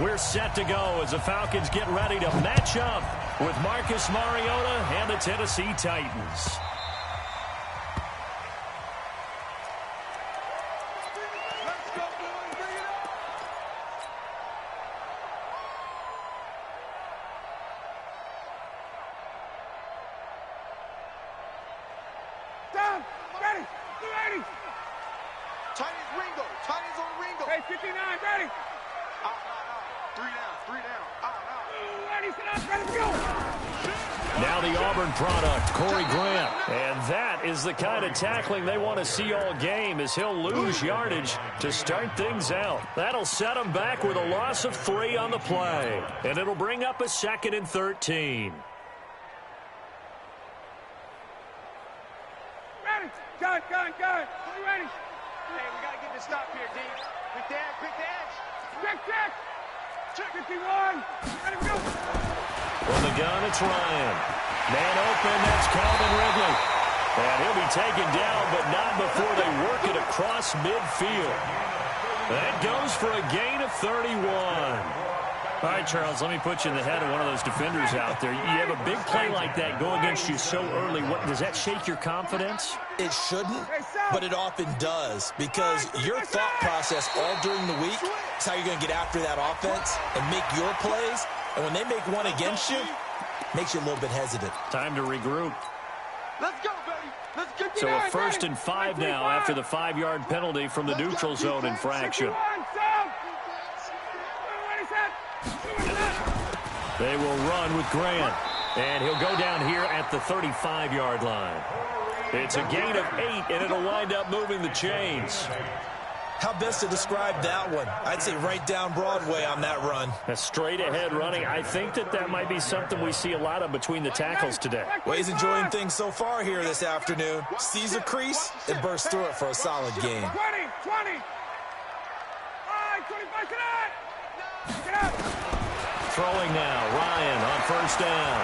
We're set to go as the Falcons get ready to match up with Marcus Mariota and the Tennessee Titans. Down, ready, 280. Titans Ringo, Titans on Ringo. Hey, 59, ready. Three down. Ready, sit up, ready to go. Now the Auburn product, Corey Grant. And that is the kind of tackling they want to see all game, as he'll lose yardage to start things out. That'll set him back with a loss of 3 on the play. And it'll bring up a 2nd and 13. Ready, gun. You ready? Hey, we got to get this stop here, D. Quick edge. Check. 51. Ready to go. From the gun, it's Ryan. Man open, that's Calvin Ridley. And he'll be taken down, but not before they work it across midfield. That goes for a gain of 31. All right, Charles, let me put you in the head of one of those defenders out there. You have a big play like that go against you so early. Does that shake your confidence? It shouldn't, but it often does, because your thought process all during the week is how you're going to get after that offense and make your plays. And when they make one against you, it makes you a little bit hesitant. Time to regroup. Let's go, baby. Let's get So a 1st and 5 now after the 5-yard penalty from the neutral zone infraction. They will run with Grant, and he'll go down here at the 35-yard line. It's a gain of 8, and it'll wind up moving the chains. How best to describe that one? I'd say right down Broadway on that run. A straight-ahead running. I think that might be something we see a lot of between the tackles today. Well, he's enjoying things so far here this afternoon. Sees a crease and bursts through it for a solid game. 20. All right, 25, get out. Throwing now, Ryan on 1st down.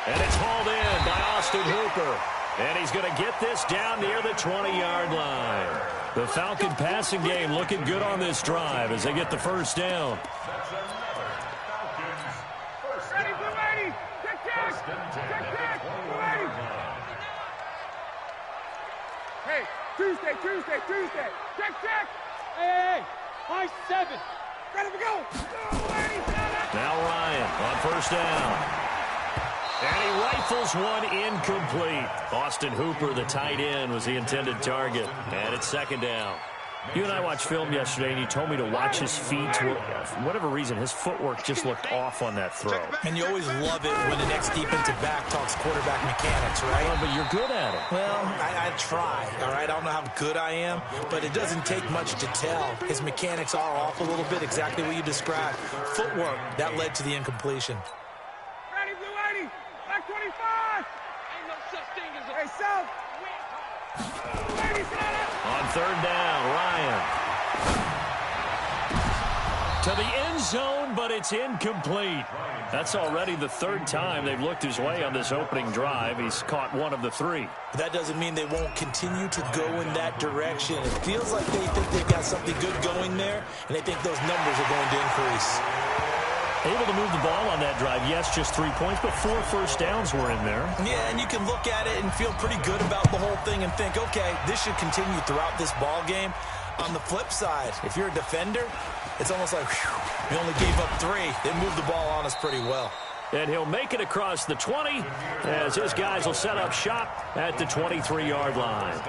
And it's hauled in by Austin Hooper. And he's going to get this down near the 20-yard line. The Falcon passing game looking good on this drive as they get the 1st down. Ready, blue 80. Check. Blue 80. Hey, Tuesday. Check. Hey, high 7. Ready to go. Now Ryan on 1st down. And he rifles one incomplete. Austin Hooper, the tight end, was the intended target. And it's 2nd down. You and I watched film yesterday, and you told me to watch his feet. For whatever reason, his footwork just looked off on that throw. And you always love it when the next defensive back talks quarterback mechanics, right? Well, but you're good at it. Well, I try, all right? I don't know how good I am, but it doesn't take much to tell. His mechanics are off a little bit, exactly what you described. Footwork, that led to the incompletion. Ready, blue 80. Back 25. Ain't no such thing as a... Hey, South. On 3rd down, Ryan. To the end zone, but it's incomplete. That's already the 3rd time they've looked his way on this opening drive. He's caught 1 of the 3. That doesn't mean they won't continue to go in that direction. It feels like they think they've got something good going there, and they think those numbers are going to increase. Able to move the ball on that drive. Yes, just 3 points, but 4 first downs were in there. Yeah, and you can look at it and feel pretty good about the whole thing and think, okay, this should continue throughout this ball game. On the flip side, if you're a defender, it's almost like, whew, we only gave up 3. They moved the ball on us pretty well. And he'll make it across the 20 as his guys will set up shop at the 23-yard line.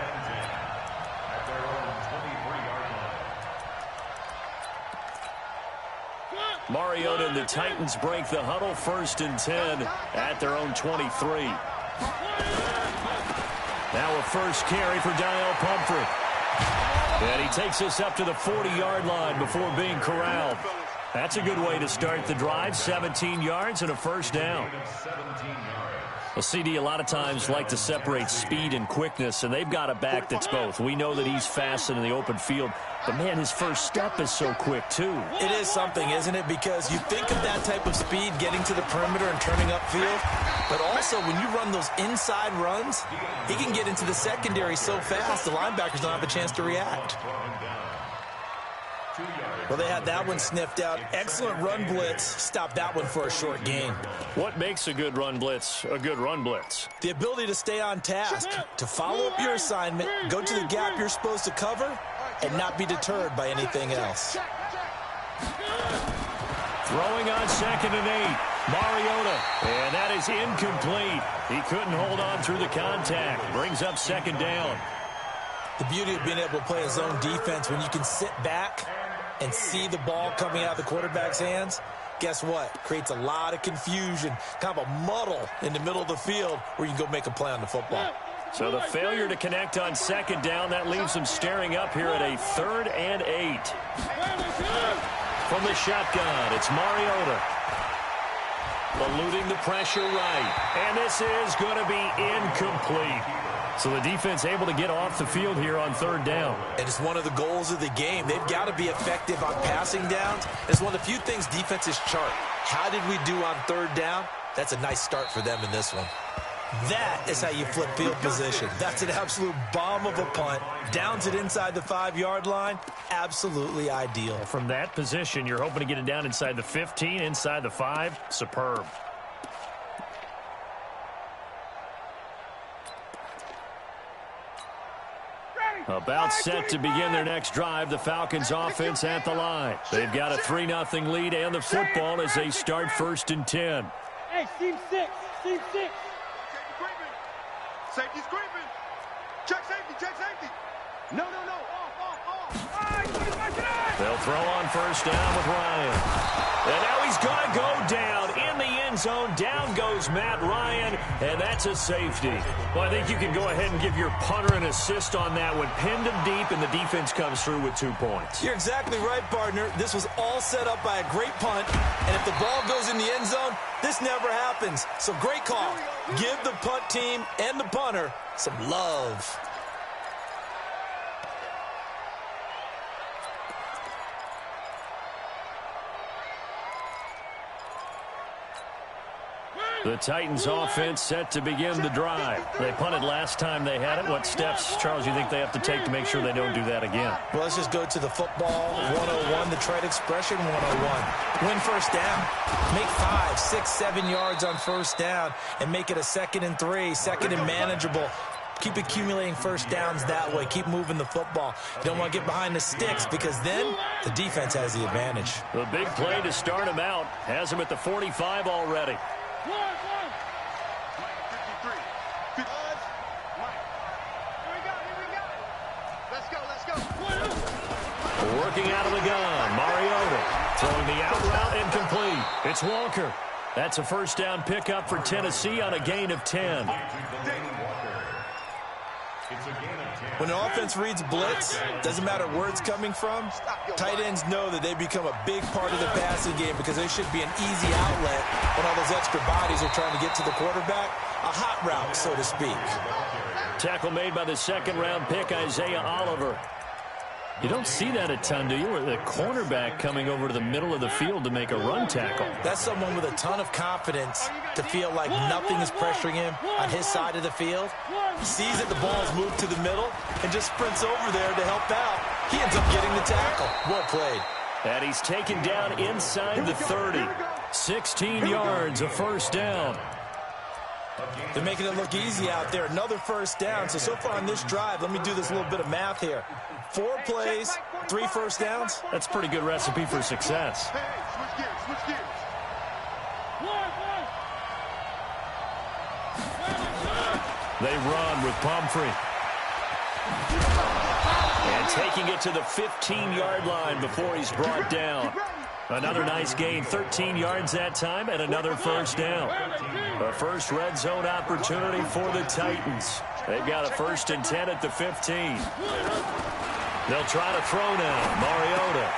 Mariota and the Titans break the huddle, 1st and 10 at their own 23. Now a first carry for Daniel Pumphrey. And he takes us up to the 40-yard line before being corralled. That's a good way to start the drive, 17 yards and a 1st down. Well, CD, a lot of times like to separate speed and quickness, and they've got a back that's both. We know that he's fast in the open field, but, man, his first step is so quick, too. It is something, isn't it? Because you think of that type of speed getting to the perimeter and turning upfield, but also when you run those inside runs, he can get into the secondary so fast the linebackers don't have a chance to react. Well, they had that one sniffed out. Excellent run blitz. Stopped that one for a short gain. What makes a good run blitz a good run blitz? The ability to stay on task, to follow up your assignment, go to the gap you're supposed to cover, and not be deterred by anything else. Throwing on 2nd and 8. Mariota, and that is incomplete. He couldn't hold on through the contact. Brings up 2nd down. The beauty of being able to play a zone defense when you can sit back and see the ball coming out of the quarterback's hands, guess what? Creates a lot of confusion, kind of a muddle in the middle of the field where you can go make a play on the football. So the failure to connect on 2nd down, that leaves him staring up here at a 3rd and 8. From the shotgun, it's Mariota. Eluding the pressure right. And this is going to be incomplete. So the defense able to get off the field here on 3rd down. And it's one of the goals of the game. They've got to be effective on passing downs. It's one of the few things defenses chart. How did we do on 3rd down? That's a nice start for them in this one. That is how you flip field position. That's an absolute bomb of a punt. Downs it inside the 5-yard line. Absolutely ideal. From that position, you're hoping to get it down inside the 15, inside the 5. Superb. About set to begin their next drive. The Falcons offense at the line. They've got a 3-0 lead and the football as they start 1st and 10. Hey, team 6. Team 6. Safety's creeping. Check safety. No. Off. They'll throw on 1st down with Ryan. And now he's going to go down in the end zone. Down goes Matt Ryan, and that's a safety. Well, I think you can go ahead and give your punter an assist on that one. Pinned him deep, and the defense comes through with 2 points. You're exactly right, partner. This was all set up by a great punt, and if the ball goes in the end zone, this never happens. So great call. Give the punt team and the punter some love. The Titans offense set to begin the drive. They punted last time they had it. What steps, Charles, you think they have to take to make sure they don't do that again? Well, let's just go to the football 101, the trade expression 101. Win 1st down. Make 5, 6, 7 yards on 1st down and make it a 2nd and 3, 2nd and manageable. Keep accumulating 1st downs that way. Keep moving the football. You don't want to get behind the sticks because then the defense has the advantage. The big play to start him out has him at the 45 already. Working out of the gun, Mariota throwing the out route incomplete. It's Walker. That's a 1st down pickup for Tennessee on a gain of 10. When an offense reads blitz, doesn't matter where it's coming from, tight ends know that they become a big part of the passing game because they should be an easy outlet when all those extra bodies are trying to get to the quarterback. A hot route, so to speak. Tackle made by the 2nd-round pick, Isaiah Oliver. You don't see that a ton, do you? Or the cornerback coming over to the middle of the field to make a run tackle. That's someone with a ton of confidence to feel like nothing is pressuring him on his side of the field. Sees that the ball's moved to the middle and just sprints over there to help out. He ends up getting the tackle. Well played. And he's taken down inside the 30. 16 yards, a 1st down. They're making it look easy out there. Another 1st down. So far on this drive, let me do this little bit of math here. 4 plays, 3 1st downs. That's a pretty good recipe for success. Switch gears. They run with Pumphrey. And taking it to the 15-yard line before he's brought down. Another nice gain, 13 yards that time, and another 1st down. A first red zone opportunity for the Titans. They've got a 1st and 10 at the 15. They'll try to throw now. Mariota.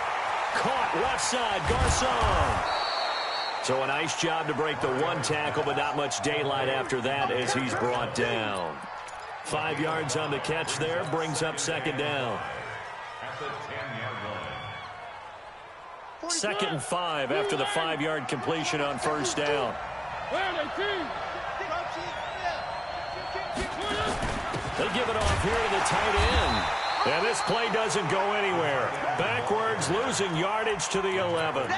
Caught left side. Garcon. So a nice job to break the 1 tackle, but not much daylight after that as he's brought down. 5 yards on the catch there. Brings up 2nd down. 2nd and 5 after the 5-yard completion on 1st down. They give it off here to the tight end. And this play doesn't go anywhere. Backwards, losing yardage to the 11.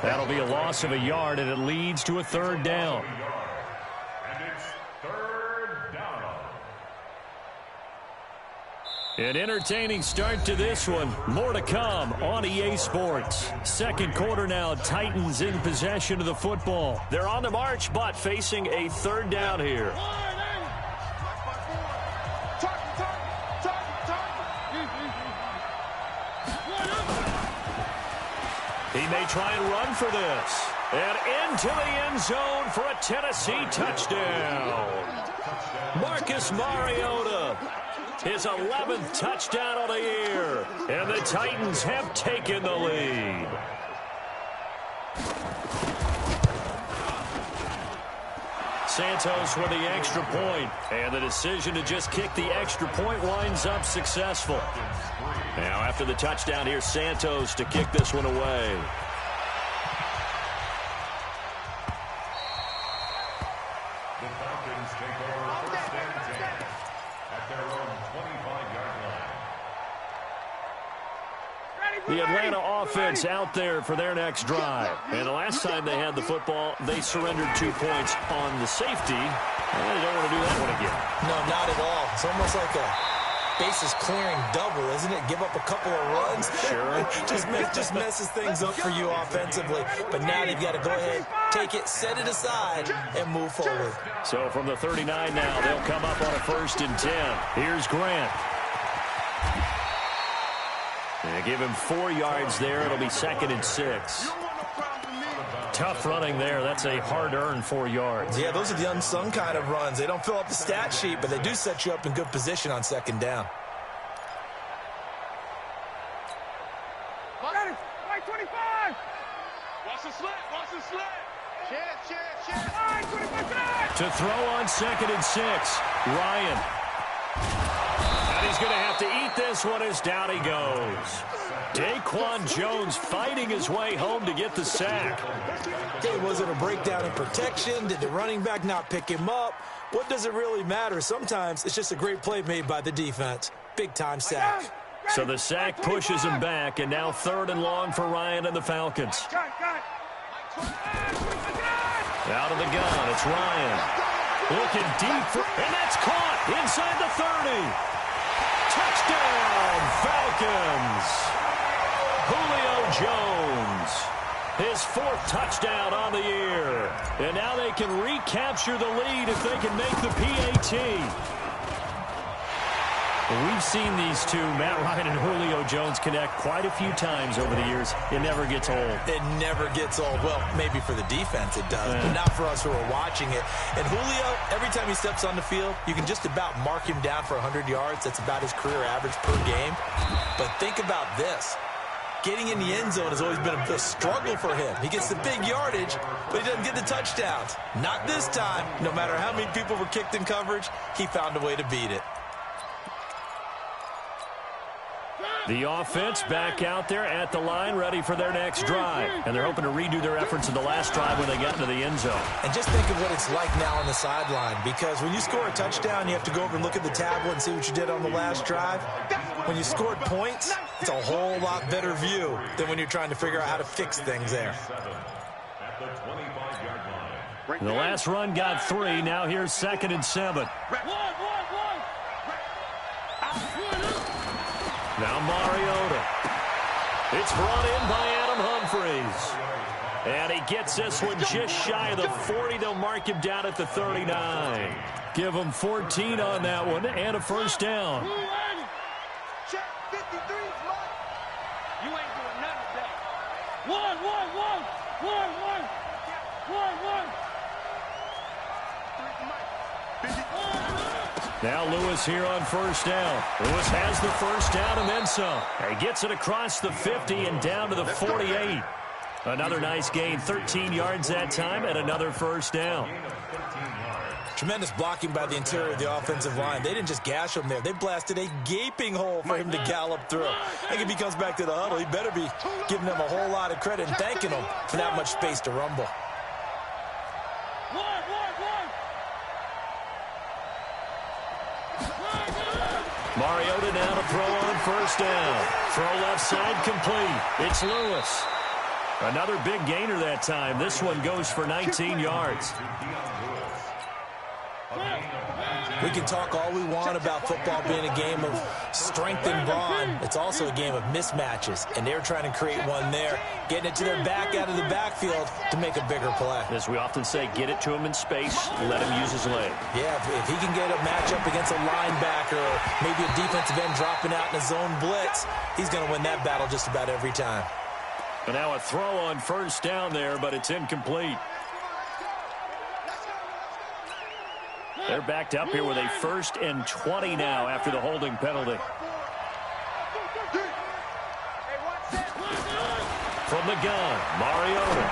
That'll be a loss of a yard, and it leads to a third down. An entertaining start to this one. More to come on EA Sports. Second quarter now, Titans in possession of the football. They're on the march, but facing a third down here. He may try and run for this. And into the end zone for a Tennessee touchdown. Marcus Mariota. His 11th touchdown of the year. And the Titans have taken the lead. Santos with the extra point. And the decision to just kick the extra point winds up successful. Now after the touchdown, here's Santos to kick this one away. The Atlanta offense out there for their next drive. And the last time they had the football, they surrendered 2 points on the safety. And they don't want to do that one again. No, not at all. It's almost like a bases clearing double, isn't it? Give up a couple of runs. Sure. just messes things up for you offensively. But now they've got to go ahead, take it, set it aside, and move forward. So from the 39 now, they'll come up on a 1st and 10. Here's Grant. And give him 4 yards there. It'll be 2nd and 6. Tough running there. That's a hard-earned 4 yards. Yeah, those are the unsung kind of runs. They don't fill up the stat sheet, but they do set you up in good position on 2nd down. Got it. Right, 25. Watch the slant. Watch the slant. Chance. All right, 25. To throw on 2nd and 6. Ryan. And he's going to have to eat this one as down he goes. Daquan Jones fighting his way home to get the sack. Hey, was it a breakdown in protection? Did the running back not pick him up? What does it really matter? Sometimes it's just a great play made by the defense. Big-time sack. So the sack pushes him back, and now 3rd and long for Ryan and the Falcons. Out of the gun, it's Ryan. Looking deep, and that's caught inside the 30. Touchdown, Falcons. Julio Jones, his 4th touchdown on the year. And now they can recapture the lead if they can make the PAT. We've seen these two, Matt Ryan and Julio Jones, connect quite a few times over the years. It never gets old. It never gets old. Well, maybe for the defense it does, but not for us who are watching it. And Julio, every time he steps on the field, you can just about mark him down for 100 yards. That's about his career average per game. But think about this. Getting in the end zone has always been a struggle for him. He gets the big yardage, but he doesn't get the touchdowns. Not this time. No matter how many people were kicked in coverage, he found a way to beat it. The offense back out there at the line, ready for their next drive. And they're hoping to redo their efforts in the last drive when they got into the end zone. And just think of what it's like now on the sideline, because when you score a touchdown, you have to go over and look at the tablet and see what you did on the last drive. When you scored points, it's a whole lot better view than when you're trying to figure out how to fix things there. The last run got 3. Now here's 2nd and 7. Now Mariota. It's brought in by Adam Humphries. And he gets this one just shy of the 40. They'll mark him down at the 39. Give him 14 on that one and a 1st down. Check 53. You ain't doing nothing today. One. Now Lewis here on 1st down. Lewis has the 1st down and then some. He gets it across the 50 and down to the 48. Another nice gain, 13 yards that time, and another 1st down. Tremendous blocking by the interior of the offensive line. They didn't just gash him there. They blasted a gaping hole for him to gallop through. I think if he comes back to the huddle, he better be giving them a whole lot of credit and thanking them for that much space to rumble. Mariota now to throw on first down. Throw left side complete. It's Lewis. Another big gainer that time. This one goes for 19 yards. We can talk all we want about football being a game of strength and brawn. It's also a game of mismatches, and they're trying to create one there, getting it to their back out of the backfield to make a bigger play. As we often say, get it to him in space, let him use his leg. Yeah, if he can get a matchup against a linebacker or maybe a defensive end dropping out in a zone blitz, he's going to win that battle just about every time. And now a throw on first down there, but it's incomplete. They're backed up here with a 1st and 20 now after the holding penalty. From the gun, Mariota.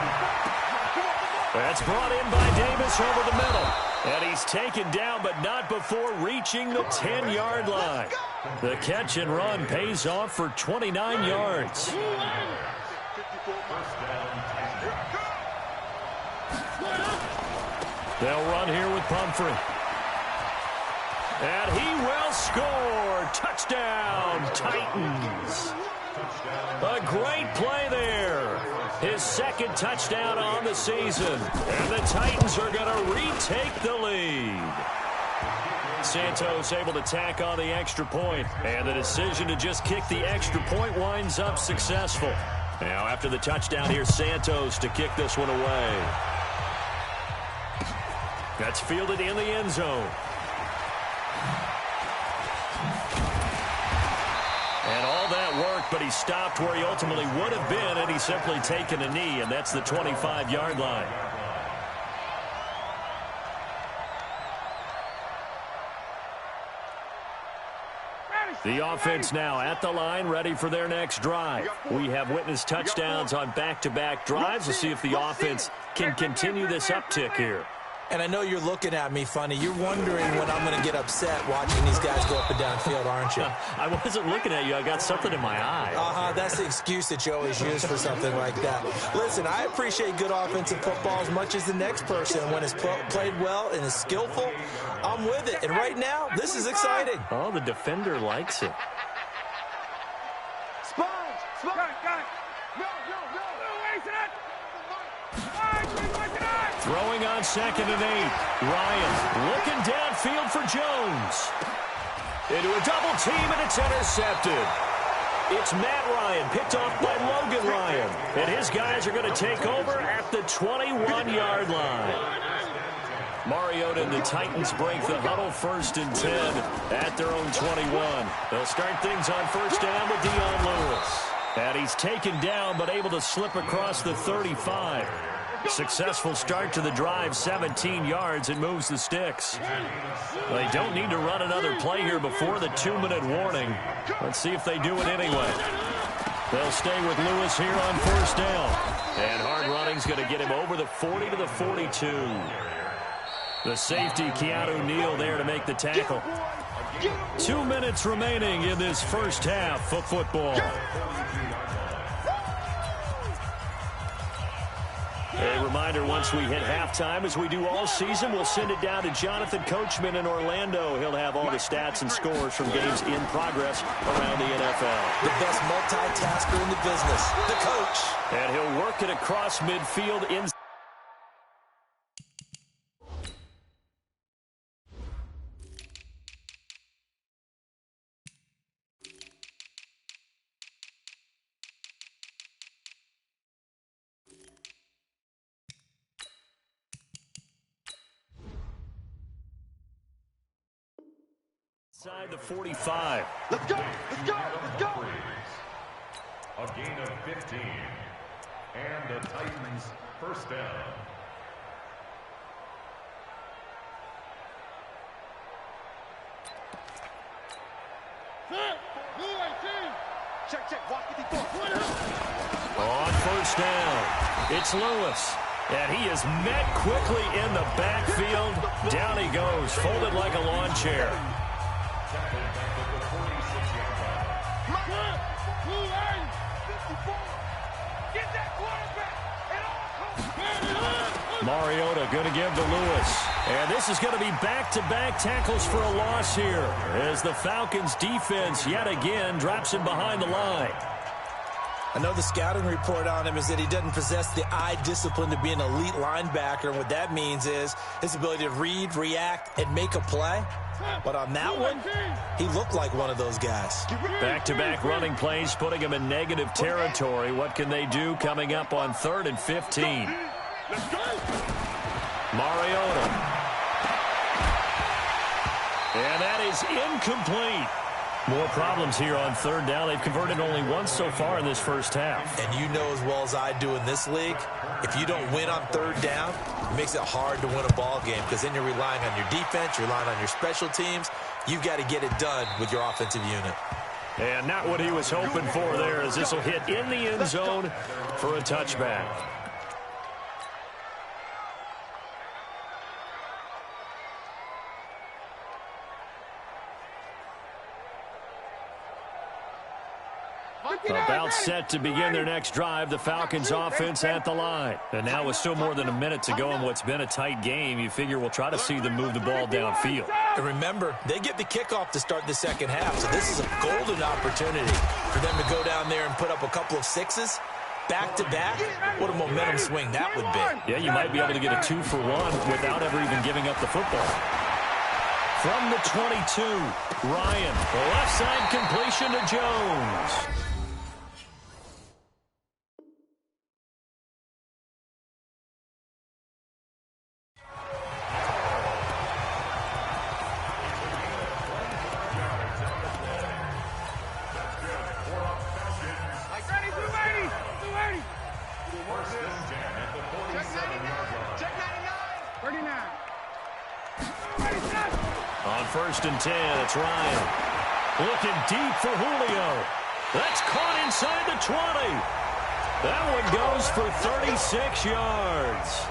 That's brought in by Davis over the middle. And he's taken down, but not before reaching the 10-yard line. The catch and run pays off for 29 yards. They'll run here with Pumphrey. And he will score. Touchdown, Titans. A great play there. His 2nd touchdown on the season. And the Titans are going to retake the lead. Santos able to tack on the extra point. And the decision to just kick the extra point winds up successful. Now after the touchdown here, Santos to kick this one away. That's fielded in the end zone. And all that work, but he stopped where he ultimately would have been, and he's simply taken a knee, and that's the 25-yard line. The offense now at the line, ready for their next drive. We have witnessed touchdowns on back-to-back drives. We'll see if the offense can continue this uptick here. And I know you're looking at me funny. You're wondering when I'm going to get upset watching these guys go up and down field, aren't you? I wasn't looking at you. I got something in my eye. That's the excuse that you always use for something like that. Listen, I appreciate good offensive football as much as the next person. When it's played well and is skillful, I'm with it. And right now, this is exciting. Oh, the defender likes it. Sponge! Got it. No, wait it. Throwing on 2nd and 8. Ryan looking downfield for Jones. Into a double team, and it's intercepted. It's Matt Ryan, picked off by Logan Ryan. And his guys are going to take over at the 21-yard line. Mariota and the Titans break the huddle 1st and 10 at their own 21. They'll start things on first down with Dion Lewis. And he's taken down, but able to slip across the 35. Successful start to the drive, 17 yards, and moves the sticks. They don't need to run another play here before the 2-minute warning. Let's see if they do it anyway. They'll stay with Lewis here on first down. And hard running's going to get him over the 40 to the 42. The safety, Keanu Neal, there to make the tackle. 2 minutes remaining in this first half of football. A reminder, once we hit halftime, as we do all season, we'll send it down to Jonathan Coachman in Orlando. He'll have all the stats and scores from games in progress around the NFL. The best multitasker in the business, the coach. And he'll work it across midfield in. Inside the 45. Let's go! A gain of 15. And the Titans first down. Check. Walk 54. On first down, it's Lewis. And he is met quickly in the backfield. Down he goes, folded like a lawn chair. Mariota going to give to Lewis. And this is going to be back-to-back tackles for a loss here as the Falcons' defense yet again drops him behind the line. I know the scouting report on him is that he doesn't possess the eye discipline to be an elite linebacker. And what that means is his ability to read, react, and make a play. But on that one, he looked like one of those guys. Back-to-back running plays putting him in negative territory. What can they do coming up on 3rd and 15? Mariota. And that is incomplete. More problems here on 3rd down. They've converted only once so far in this first half. And you know as well as I do in this league, if you don't win on 3rd down, it makes it hard to win a ball game because then you're relying on your defense, you're relying on your special teams. You've got to get it done with your offensive unit. And not what he was hoping for there as this will hit in the end zone for a touchback. About set to begin their next drive, the Falcons offense at the line. And now with still more than a minute to go in what's been a tight game, you figure we'll try to see them move the ball downfield. And remember, they get the kickoff to start the second half, so this is a golden opportunity for them to go down there and put up a couple of sixes. Back-to-back, what a momentum swing that would be. Yeah, you might be able to get a 2-for-1 without ever even giving up the football. From the 22, Ryan, left side completion to Jones. On 1st and 10, it's Ryan. Looking deep for Julio. That's caught inside the 20. That one goes for 36 yards.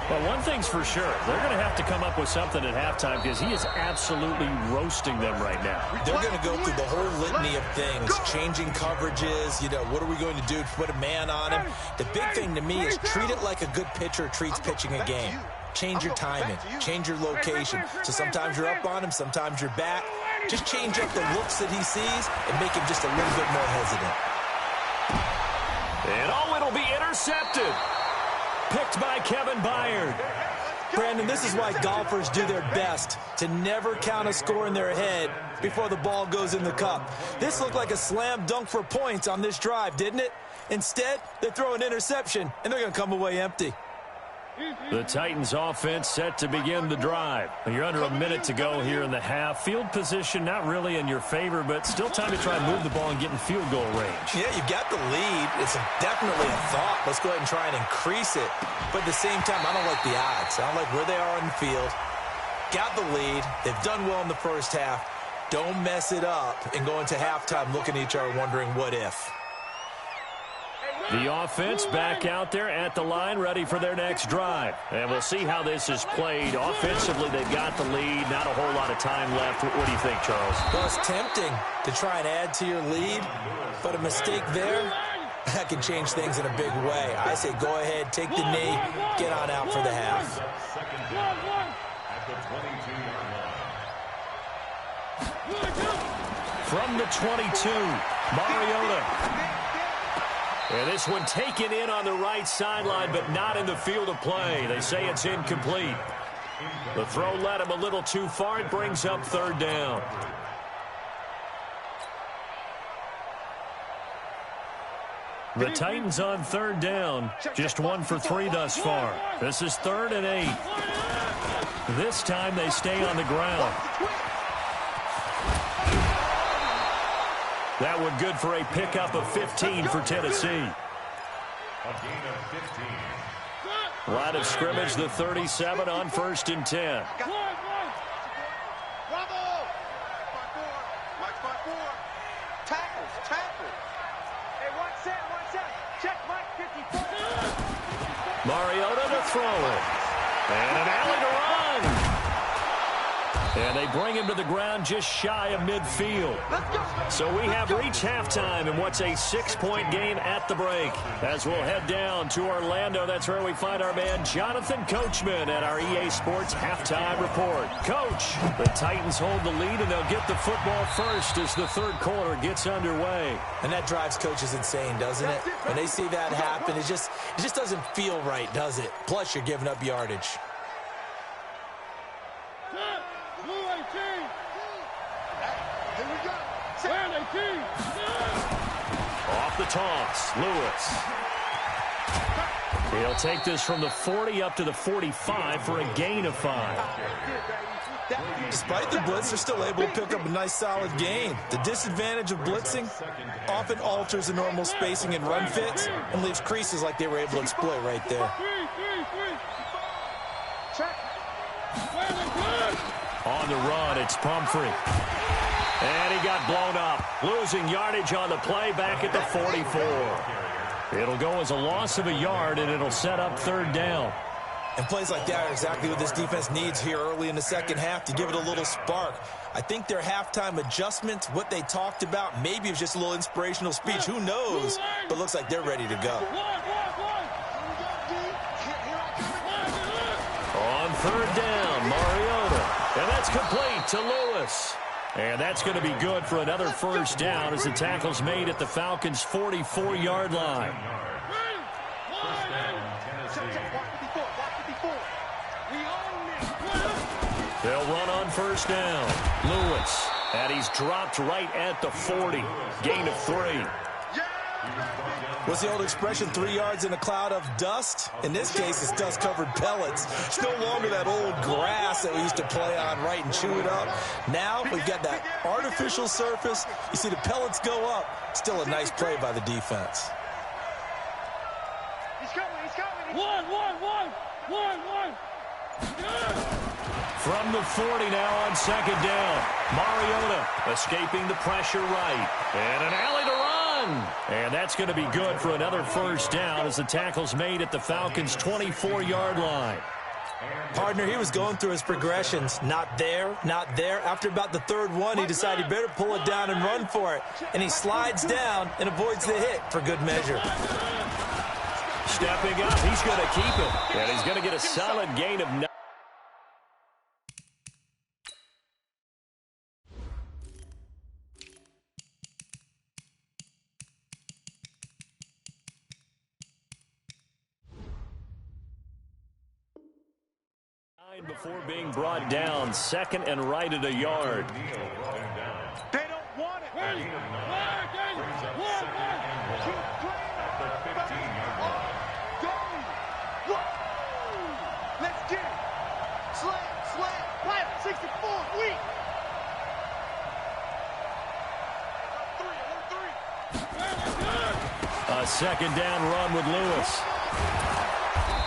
But one thing's for sure, they're going to have to come up with something at halftime because he is absolutely roasting them right now. They're going to go through the whole litany of things, changing coverages, what are we going to do to put a man on him? The big thing to me is treat it like a good pitcher treats pitching a game. Change your timing, change your location. So sometimes you're up on him, sometimes you're back. Just change up the looks that he sees and make him just a little bit more hesitant. And it'll be intercepted. Picked by Kevin Byard. Brandon, this is why golfers do their best to never count a score in their head before the ball goes in the cup. This looked like a slam dunk for points on this drive, didn't it? Instead, they throw an interception, and they're going to come away empty. The Titans offense set to begin the drive. You're under a minute to go here in the half. Field position not really in your favor, but still time to try and move the ball and get in field goal range. Yeah, you've got the lead. It's definitely a thought. Let's go ahead and try and increase it. But at the same time, I don't like the odds. I don't like where they are on the field. Got the lead. They've done well in the first half. Don't mess it up and go into halftime looking at each other wondering what if. The offense back out there at the line, ready for their next drive. And we'll see how this is played. Offensively, they've got the lead. Not a whole lot of time left. What do you think, Charles? Well, it's tempting to try and add to your lead, but a mistake there, that can change things in a big way. I say go ahead, take the knee, get on out for the half. From the 22, Mariota. And this one taken in on the right sideline, but not in the field of play. They say it's incomplete. The throw led him a little too far. It brings up 3rd down. The Titans on 3rd down. Just 1 for 3 thus far. This is 3rd and 8. This time they stay on the ground. That one good for a pickup of 15 for Tennessee. A gain of 15. Line of scrimmage, the 37 on 1st and 10. Bravo! Watch my four. Tackle. Hey, one set. Check Mike 54. Mariota to throw it. And an alley to run. And they bring him to the ground just shy of midfield. So we have reached halftime in what's a 6-point game at the break. As we'll head down to Orlando, that's where we find our man Jonathan Coachman at our EA Sports Halftime Report. Coach, the Titans hold the lead, and they'll get the football first as the third quarter gets underway. And that drives coaches insane, doesn't it? When they see that happen, it just doesn't feel right, does it? Plus, you're giving up yardage. Off the toss, Lewis. He'll take this from the 40 up to the 45 for a gain of 5. Despite the blitz, they're still able to pick up a nice, solid gain. The disadvantage of blitzing often alters the normal spacing and run fits and leaves creases like they were able to exploit right there. On the run, it's Pumphrey. And he got blown up, losing yardage on the play back at the 44. It'll go as a loss of a yard, and it'll set up third down. And plays like that are exactly what this defense needs here early in the second half to give it a little spark. I think their halftime adjustments, what they talked about, maybe it was just a little inspirational speech. Who knows? But looks like they're ready to go. On third down, Mariota. And that's complete to Lewis. And that's going to be good for another first down as the tackle's made at the Falcons' 44-yard line. They'll run on first down. Lewis, and he's dropped right at the 40. Gain of 3. What's the old expression, 3 yards in a cloud of dust? In this case, it's dust-covered pellets. It's no longer that old grass that we used to play on, right, and chew it up. Now we've got that artificial surface. You see the pellets go up. Still a nice play by the defense. He's coming, he's coming. One. From the 40 now on second down. Mariota escaping the pressure right. And an alley to run. And that's going to be good for another first down as the tackle's made at the Falcons' 24-yard line. Partner, he was going through his progressions. Not there, not there. After about the third one, he decided he better pull it down and run for it. And he slides down and avoids the hit for good measure. Stepping up, he's going to keep it. And he's going to get a solid gain of 9. Before being brought down, second and right at a yard. They don't want it. Let's get it. Slam. Pilot 64, weak. A second down run with Lewis.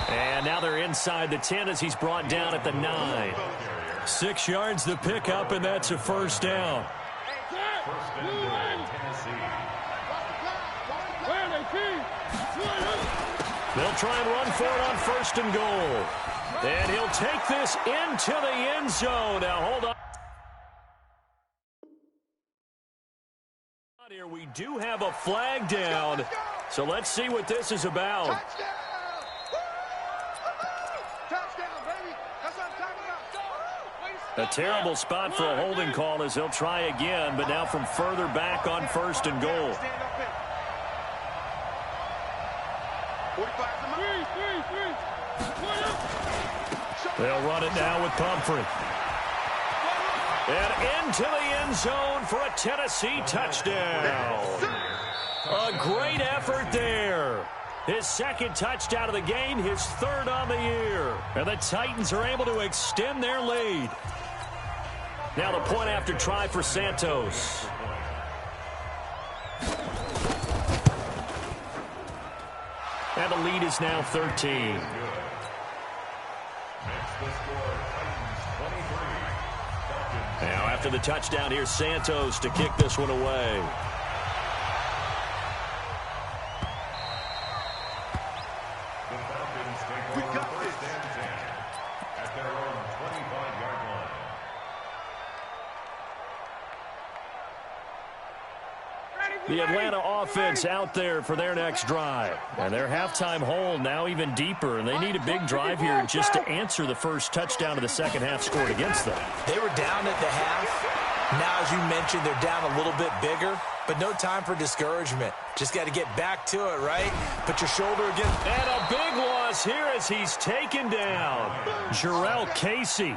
And now they're inside the 10 as he's brought down at the 9. 6 yards the pickup, and that's a first down. They'll try and run for it on first and goal. And he'll take this into the end zone. Now, hold on. Here we do have a flag down. So let's see what this is about. A terrible spot for a holding call as they'll try again, but now from further back on first and goal. They'll run it now with Pumphrey. And into the end zone for a Tennessee touchdown. A great effort there. His second touchdown of the game, his third on the year. And the Titans are able to extend their lead. Now the point after try for Santos. And the lead is now 13. Now after the touchdown, here's Santos to kick this one away. The Atlanta offense out there for their next drive. And their halftime hole now even deeper, and they need a big drive here just to answer the first touchdown of the second half scored against them. They were down at the half. Now, as you mentioned, they're down a little bit bigger, but no time for discouragement. Just got to get back to it, right? Put your shoulder against. And a big loss here as he's taken down. Jarrell Casey.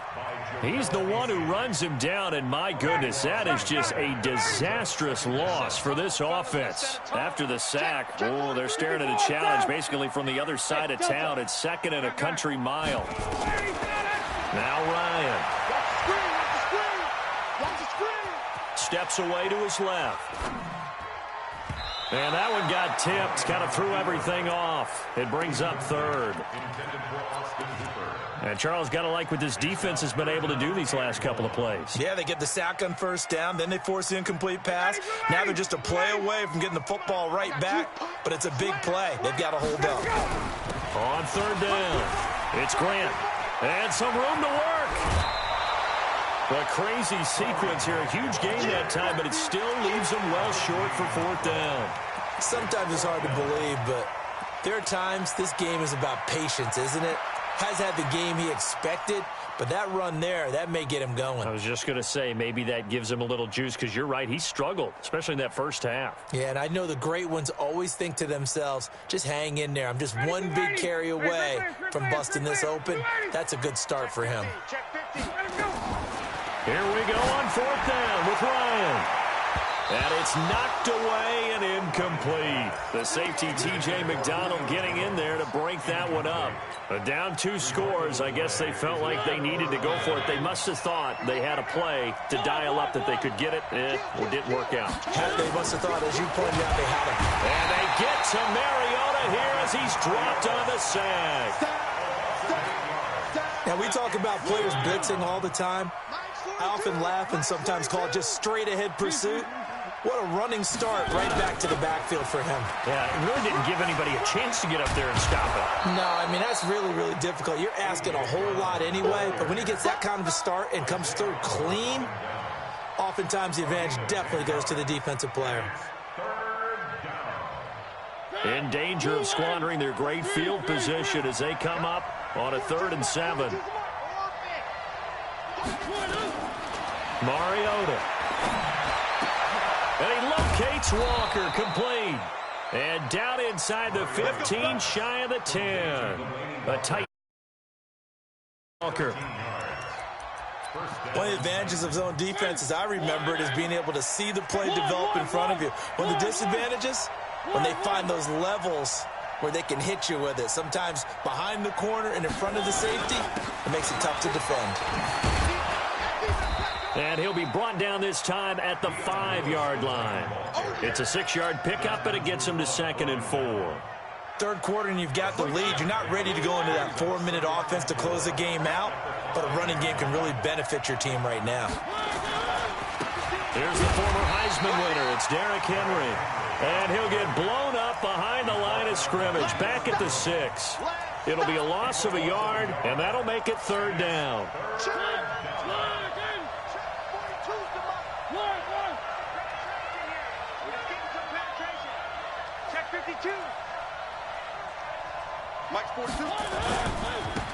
He's the one who runs him down, and my goodness, that is just a disastrous loss for this offense. After the sack, oh, they're staring at a challenge basically from the other side of town. It's 2nd and a country mile. Now Ryan. Steps away to his left. And that one got tipped, kind of threw everything off. It brings up 3rd. And Charles, got to like what this defense has been able to do these last couple of plays. Yeah, they get the sack on 1st down, then they force the incomplete pass. Now they're just a play away from getting the football right back, but it's a big play. They've got to hold up. On 3rd down, it's Grant. And some room to work. A crazy sequence here. A huge gain that time, but it still leaves them well short for 4th down. Sometimes it's hard to believe, but there are times this game is about patience, isn't it? Has had the game he expected, but that run there, that may get him going. I was just going to say, maybe that gives him a little juice, because you're right, he struggled, especially in that first half. Yeah, and I know the great ones always think to themselves, just hang in there. I'm just one big carry away from busting this open. That's a good start for him. Here we go on 4th down with Ryan. And it's knocked away and incomplete. The safety, T.J. McDonald, getting in there to break that one up. But down 2 scores, I guess they felt like they needed to go for it. They must have thought they had a play to dial up that they could get it. It didn't work out. They must have thought, as you pointed out, they had it. And they get to Mariota here as he's dropped on the sack. Now, we talk about players blitzing all the time. I often laugh and sometimes call it just straight-ahead pursuit. What a running start right back to the backfield for him. Yeah, it really didn't give anybody a chance to get up there and stop it. No, I mean, that's really, really difficult. You're asking a whole lot anyway, but when he gets that kind of a start and comes through clean, oftentimes the advantage definitely goes to the defensive player. In danger of squandering their great field position as they come up on a 3rd and 7. Mariota. And he locates Walker, complete. And down inside the 15, shy of the 10. A tight Walker. One of the advantages of zone defense, as I remember it, is being able to see the play develop in front of you. One of the disadvantages, when they find those levels where they can hit you with it. Sometimes behind the corner and in front of the safety, it makes it tough to defend. And he'll be brought down this time at the 5-yard line. It's a 6-yard pickup, and it gets him to 2nd and 4. 3rd quarter, and you've got the lead. You're not ready to go into that 4-minute offense to close the game out, but a running game can really benefit your team right now. Here's the former Heisman winner. It's Derrick Henry. And he'll get blown up behind the line of scrimmage, back at the 6. It'll be a loss of a yard, and that'll make it 3rd down.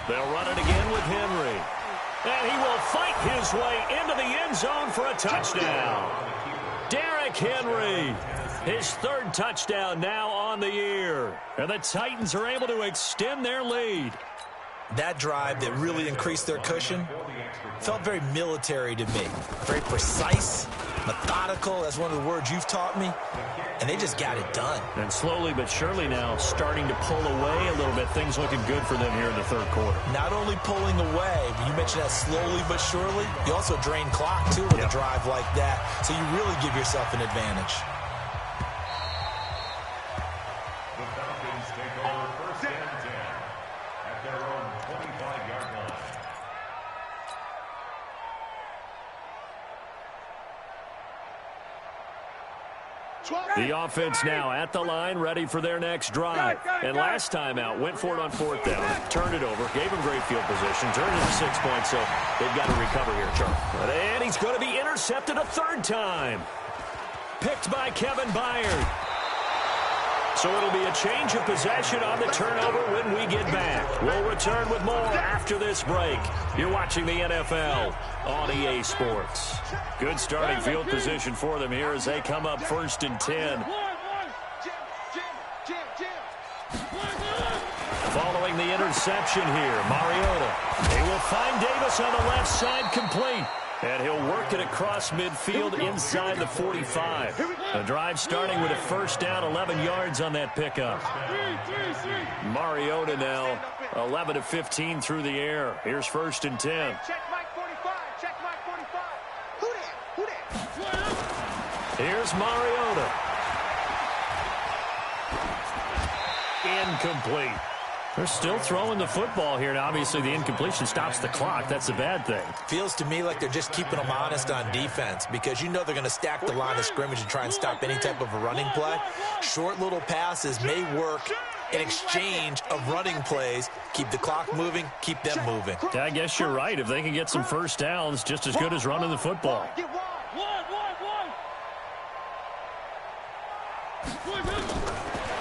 They'll run it again with Henry. And he will fight his way into the end zone for a touchdown. Derrick Henry, his 3rd touchdown now on the year. And the Titans are able to extend their lead. That drive that really increased their cushion felt very military to me. Very precise, methodical, that's one of the words you've taught me. And they just got it done. And slowly but surely now starting to pull away a little bit. Things looking good for them here in the 3rd quarter. Not only pulling away, but you mentioned that slowly but surely. You also drain clock, too, with a drive like that. So you really give yourself an advantage. The Falcons take over 1st and 10 at their own 25-yard line. The offense now at the line, ready for their next drive. And last time out, went for it on 4th down, turned it over, gave him great field position, turned it into 6 points, so they've got to recover here, Charles. And he's going to be intercepted a 3rd time. Picked by Kevin Byard. So it'll be a change of possession on the turnover when we get back. We'll return with more after this break. You're watching the NFL on EA Sports. Good starting field position for them here as they come up 1st and 10. Following the interception here, Mariota. They will find Davis on the left side, complete. And he'll work it across midfield inside the 45. The drive starting with a first down, 11 yards on that pickup. Mariota now 11 of 15 through the air. Here's 1st and 10. Check Mike 45. Check Mike 45. Who that? Here's Mariota. Incomplete. They're still throwing the football here, and obviously the incompletion stops the clock. That's a bad thing. Feels to me like they're just keeping them honest on defense because you know they're going to stack the line of scrimmage and try and stop any type of a running play. Short little passes may work in exchange of running plays. Keep the clock moving, keep them moving. I guess you're right. If they can get some first downs, just as good as running the football.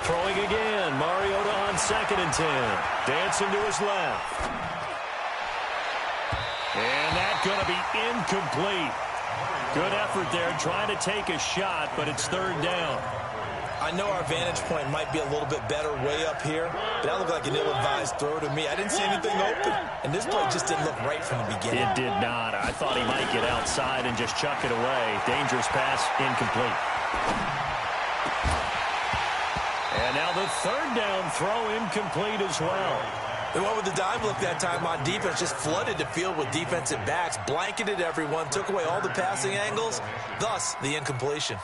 Throwing again. Mariota on 2nd and 10. Dancing to his left. And that's going to be incomplete. Good effort there trying to take a shot, but it's 3rd down. I know our vantage point might be a little bit better way up here, but that looked like an ill-advised throw to me. I didn't see anything open, and this play just didn't look right from the beginning. It did not. I thought he might get outside and just chuck it away. Dangerous pass, incomplete. And now the 3rd down throw incomplete as well. They went with the dime look that time on defense, just flooded the field with defensive backs, blanketed everyone, took away all the passing angles, thus the incompletion.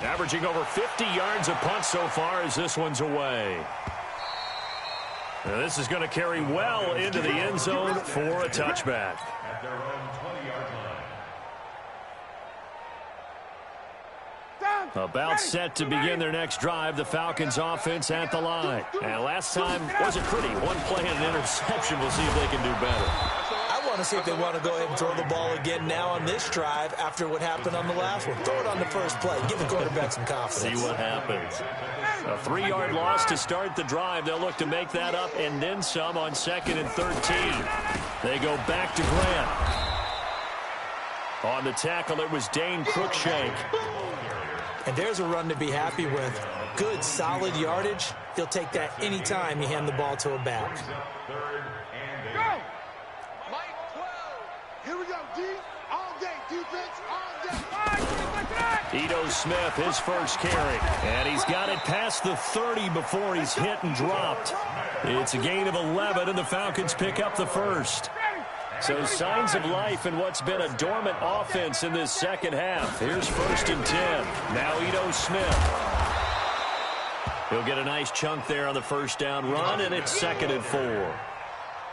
Averaging over 50 yards a punt so far as this one's away. Now this is going to carry well into the end zone for a touchback. At their own 20-yard line. About set to begin their next drive, the Falcons offense at the line. And last time wasn't pretty. One play and an interception. We'll see if they can do better. I want to see if they want to go ahead and throw the ball again now on this drive after what happened on the last one. Throw it on the first play. Give the quarterback some confidence. See what happens. A 3-yard loss to start the drive. They'll look to make that up and then some on 2nd and 13. They go back to Grant. On the tackle, it was Dane Cruikshank. And there's a run to be happy with. Good, solid yardage. He'll take that any time you hand the ball to a back. Go! Mike 12. Here we go, D. All day. Defense, all day. Ito Smith, his first carry. And he's got it past the 30 before he's hit and dropped. It's a gain of 11, and the Falcons pick up the first. So signs of life in what's been a dormant offense in this second half. Here's 1st and 10. Now Ito Smith. He'll get a nice chunk there on the first down run, and it's 2nd and 4.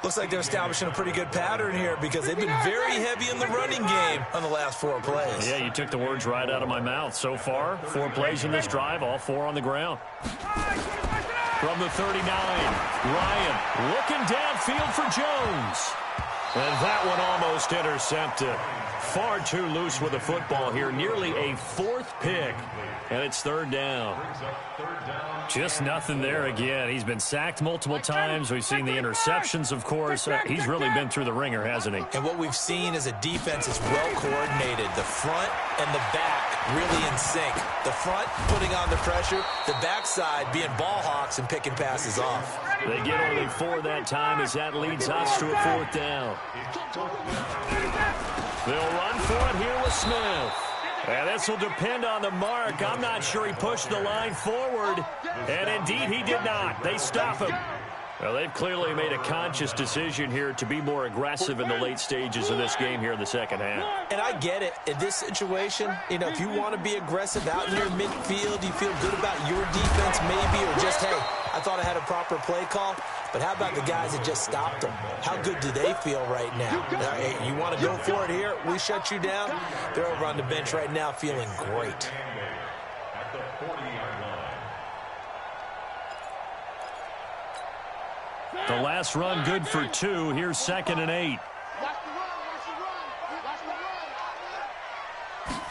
Looks like they're establishing a pretty good pattern here because they've been very heavy in the running game on the last 4 plays. Yeah, you took the words right out of my mouth. So far, 4 plays in this drive, all 4 on the ground. From the 39, Ryan looking downfield for Jones. And that one almost intercepted. Far too loose with the football here. Nearly a 4th pick. And it's 3rd down. Just nothing there again. He's been sacked multiple times. We've seen the interceptions, of course. He's really been through the ringer, hasn't he? And what we've seen is a defense that's well coordinated. The front and the back really in sync. The front putting on the pressure. The backside being ball hawks and picking passes off. They get only 4 that time as that leads us to a 4th down. They'll run for it here with Smith. And this will depend on the mark. I'm not sure he pushed the line forward. And indeed, he did not. They stop him. Well, they've clearly made a conscious decision here to be more aggressive in the late stages of this game here in the second half. And I get it. In this situation, you know, if you want to be aggressive out in your midfield, you feel good about your defense maybe, or just, hey, I thought I had a proper play call. But how about the guys that just stopped them? How good do they feel right now? Hey, you want to go for it here? We shut you down. They're over on the bench right now feeling great. At the 40-yard line. The last run good for 2. Here's 2nd and 8. Watch the run, watch the run, watch the run.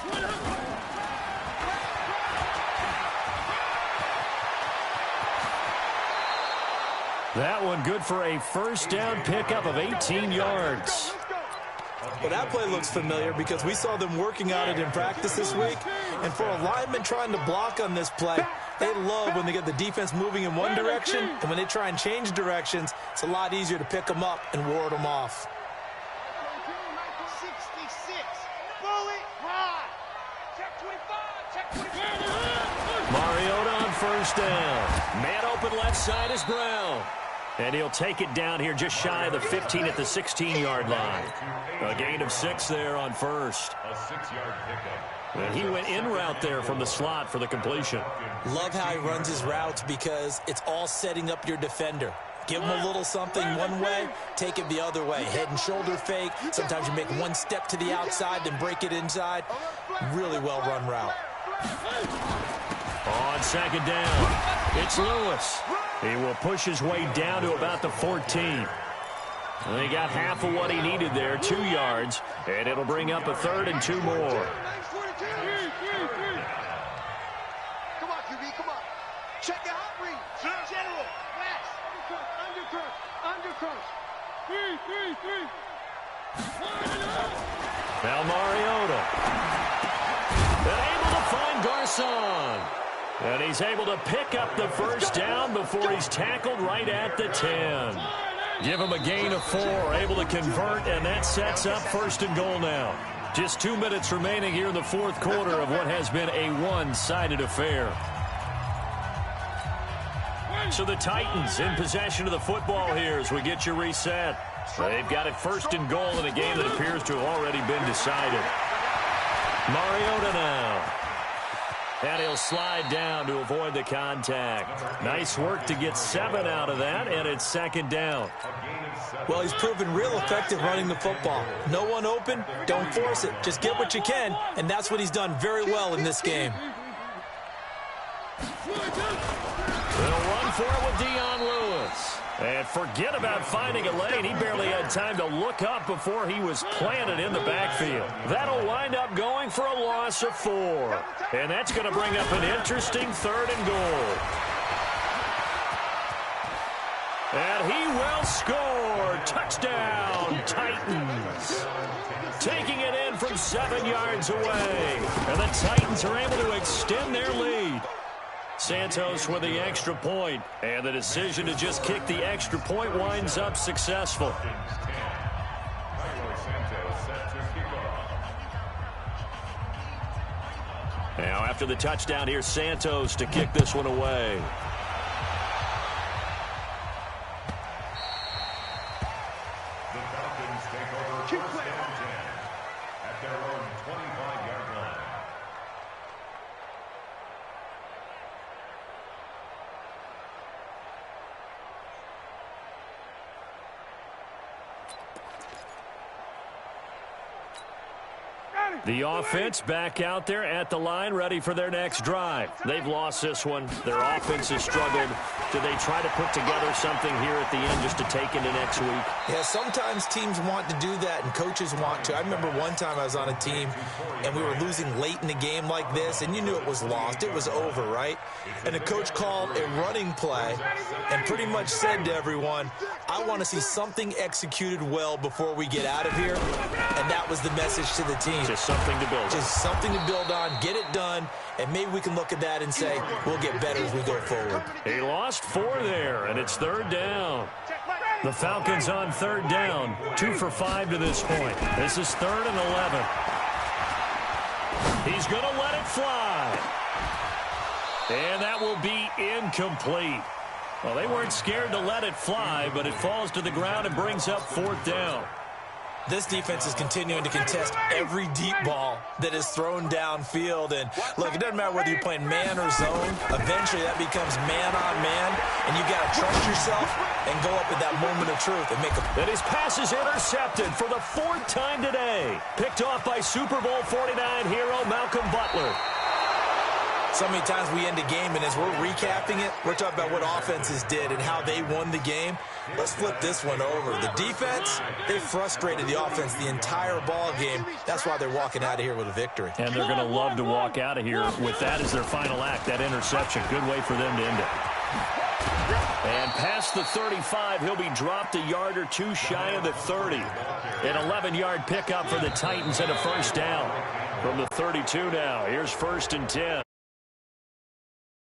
That one good for a first down pickup of 18 yards. Well, that play looks familiar because we saw them working on it in practice this week. And for a lineman trying to block on this play, they love when they get the defense moving in one direction. And when they try and change directions, it's a lot easier to pick them up and ward them off. 66. Bullet high. Check 25. Check 25. Mariota on first down. Man open left side is Brown. And he'll take it down here just shy of the 15 at the 16-yard line. A gain of 6 there on first. A 6-yard pickup. And he went in route there from the slot for the completion. Love how he runs his routes because it's all setting up your defender. Give him a little something one way, take it the other way. Head and shoulder fake. Sometimes you make one step to the outside, then break it inside. Really well-run route. On second down, it's Lewis. He will push his way down to about the 14. And he got half of what he needed there, 2 yards. And it'll bring up a 3rd and 2 more. Come on, QB, come on. Check your hot read. General, flash. Undercross. 3. Now Mariota. And able to find Garcon. And he's able to pick up the first down before he's tackled right at the 10. Give him a gain of 4, able to convert, and that sets up 1st and goal now. Just 2 minutes remaining here in the 4th quarter of what has been a one-sided affair. So the Titans in possession of the football here as we get you reset. They've got it 1st and goal in a game that appears to have already been decided. Mariota now. And he'll slide down to avoid the contact. Nice work to get 7 out of that, and it's 2nd down. Well, he's proven real effective running the football. No one open, don't force it. Just get what you can, and that's what he's done very well in this game. They'll run for it with Dion Lewis. And forget about finding a lane. He barely had time to look up before he was planted in the backfield. That'll wind up going for a loss of 4. And that's going to bring up an interesting 3rd and goal. And he will score. Touchdown, Titans. Taking it in from 7 yards away. And the Titans are able to extend their lead. Santos with the extra point, and the decision to just kick the extra point winds up successful. Now after the touchdown, here's Santos to kick this one away. The Falcons take over 1st and 10 at their own 25-yard line. The offense back out there at the line, ready for their next drive. They've lost this one. Their offense has struggled. Do they try to put together something here at the end just to take into next week? Yeah, sometimes teams want to do that and coaches want to. I remember one time I was on a team and we were losing late in a game like this, and you knew it was lost. It was over, right? And the coach called a running play and pretty much said to everyone, I want to see something executed well before we get out of here. And that was the message to the team. Just something to build on. Just something to build on, get it done, and maybe we can look at that and say, we'll get better as we go forward. He lost 4 there, and it's 3rd down. The Falcons on 3rd down, 2 for 5 to this point. This is 3rd and 11. He's going to let it fly. And that will be incomplete. Well, they weren't scared to let it fly, but it falls to the ground and brings up 4th down. This defense is continuing to contest every deep ball that is thrown downfield. And, look, it doesn't matter whether you're playing man or zone. Eventually, that becomes man-on-man, and you got to trust yourself and go up at that moment of truth and make a... And his pass is intercepted for the 4th time today. Picked off by Super Bowl 49 hero Malcolm Butler. So many times we end a game, and as we're recapping it, we're talking about what offenses did and how they won the game. Let's flip this one over. The defense, they frustrated the offense the entire ball game. That's why they're walking out of here with a victory. And they're going to love to walk out of here with that as their final act, that interception. Good way for them to end it. And past the 35, he'll be dropped a yard or two shy of the 30. An 11-yard pickup for the Titans and a first down. From the 32 now, here's 1st and 10.